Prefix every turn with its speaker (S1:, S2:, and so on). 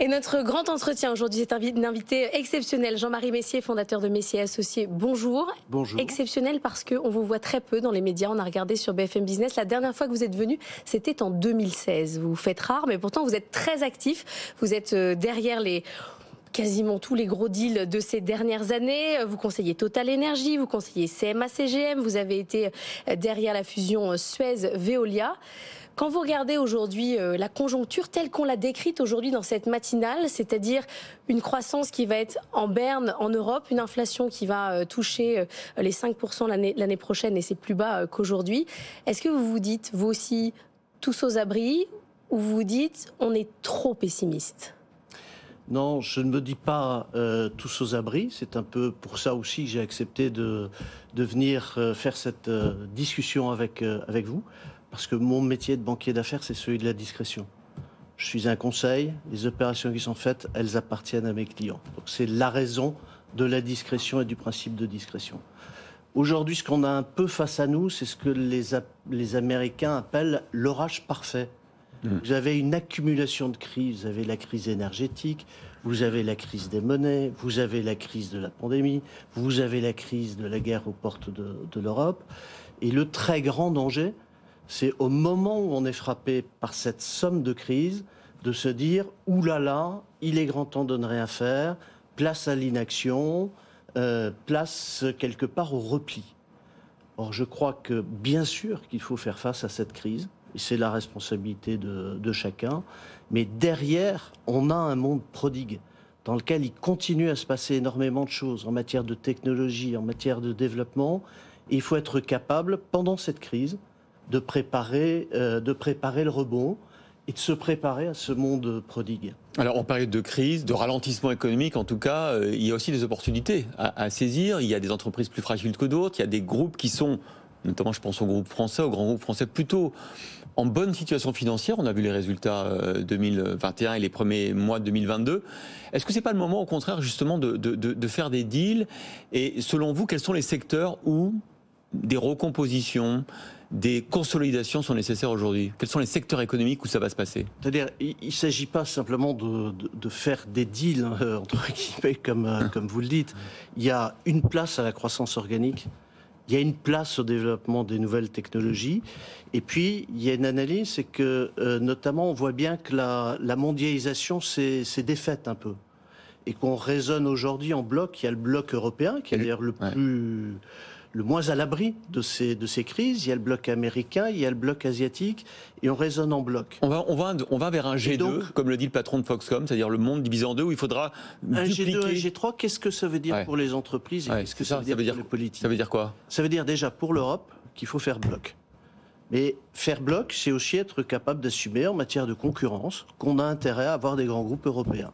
S1: Et notre grand entretien aujourd'hui est un invité exceptionnel, Jean-Marie Messier, fondateur de Messier Associés. Bonjour.
S2: Bonjour.
S1: Exceptionnel parce qu'on vous voit très peu dans les médias. On a regardé sur BFM Business. La dernière fois que vous êtes venu, c'était en 2016. Vous vous faites rare, mais pourtant vous êtes très actif. Vous êtes derrière quasiment tous les gros deals de ces dernières années. Vous conseillez Total Energy, vous conseillez CMA-CGM, vous avez été derrière la fusion Suez-Veolia. Quand vous regardez aujourd'hui la conjoncture telle qu'on l'a décrite aujourd'hui dans cette matinale, c'est-à-dire une croissance qui va être en berne en Europe, une inflation qui va toucher les 5% l'année prochaine et c'est plus bas qu'aujourd'hui, est-ce que vous vous dites, vous aussi, tous aux abris, ou vous vous dites, on est trop pessimiste ?
S2: Non, je ne me dis pas tous aux abris. C'est un peu pour ça aussi que j'ai accepté de venir faire cette discussion avec vous. Parce que mon métier de banquier d'affaires, c'est celui de la discrétion. Je suis un conseil. Les opérations qui sont faites, elles appartiennent à mes clients. Donc c'est la raison de la discrétion et du principe de discrétion. Aujourd'hui, ce qu'on a un peu face à nous, c'est ce que les Américains appellent l'orage parfait. Vous avez une accumulation de crises. Vous avez la crise énergétique, vous avez la crise des monnaies, vous avez la crise de la pandémie, vous avez la crise de la guerre aux portes de l'Europe. Et le très grand danger, c'est au moment où on est frappé par cette somme de crises, de se dire « oulala, il est grand temps de ne rien faire, place à l'inaction, place quelque part au repli ». Or, je crois que bien sûr qu'il faut faire face à cette crise, et c'est la responsabilité de chacun, mais derrière, on a un monde prodigue dans lequel il continue à se passer énormément de choses en matière de technologie, en matière de développement, et il faut être capable, pendant cette crise, de préparer le rebond et de se préparer à ce monde prodigue.
S3: Alors en période de crise, de ralentissement économique en tout cas, il y a aussi des opportunités à saisir. Il y a des entreprises plus fragiles que d'autres, il y a des groupes qui sont, notamment je pense aux groupes français, aux grands groupes français, plutôt en bonne situation financière. On a vu les résultats 2021 et les premiers mois de 2022. Est-ce que ce n'est pas le moment au contraire justement de faire des deals? Et selon vous, quels sont les secteurs où des recompositions, des consolidations sont nécessaires aujourd'hui? Quels sont les secteurs économiques où ça va se passer?
S2: C'est-à-dire, il ne s'agit pas simplement de faire des deals, entre guillemets, comme vous le dites. Il y a une place à la croissance organique, il y a une place au développement des nouvelles technologies, et puis il y a une analyse, c'est que notamment on voit bien que la mondialisation s'est défaite un peu, et qu'on raisonne aujourd'hui en bloc. Il y a le bloc européen, qui est d'ailleurs le moins à l'abri de ces crises. Il y a le bloc américain, il y a le bloc asiatique, et on raisonne en bloc.
S3: On va vers un G2, donc, comme le dit le patron de Foxconn, c'est-à-dire le monde divisé en deux, où il faudra dupliquer...
S2: Un G2 et G3, qu'est-ce que ça veut dire pour les entreprises et qu'est-ce que ça veut dire pour les politiques?
S3: Ça veut dire quoi?
S2: Ça veut dire déjà pour l'Europe qu'il faut faire bloc. Mais faire bloc, c'est aussi être capable d'assumer en matière de concurrence qu'on a intérêt à avoir des grands groupes européens.